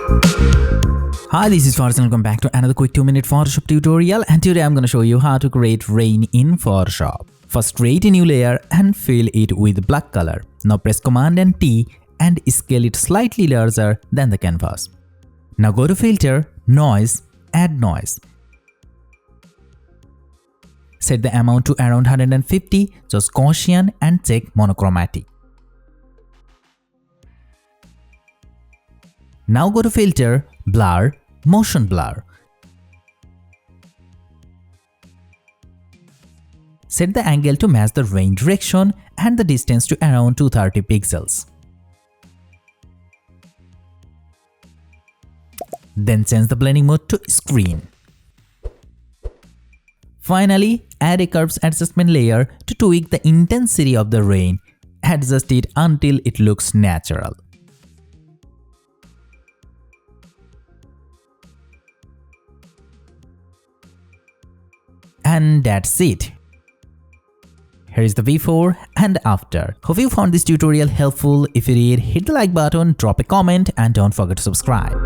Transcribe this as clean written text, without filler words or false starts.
Hi, this is Faraz and welcome back to another quick 2-minute Photoshop tutorial, and today I'm going to show you how to create rain in Photoshop. First, create a new layer and fill it with black color. Now press Command and T and scale it slightly larger than the canvas. Now go to Filter, Noise, Add Noise. Set the amount to around 150, choose Gaussian and check Monochromatic. Now go to Filter, Blur, Motion Blur. Set the angle to match the rain direction and the distance to around 230 pixels. Then change the blending mode to Screen. Finally, add a curves adjustment layer to tweak the intensity of the rain. Adjust it until it looks natural. And that's it. Here is the before and after. Hope you found this tutorial helpful. If you did, hit the like button, drop a comment, and don't forget to subscribe.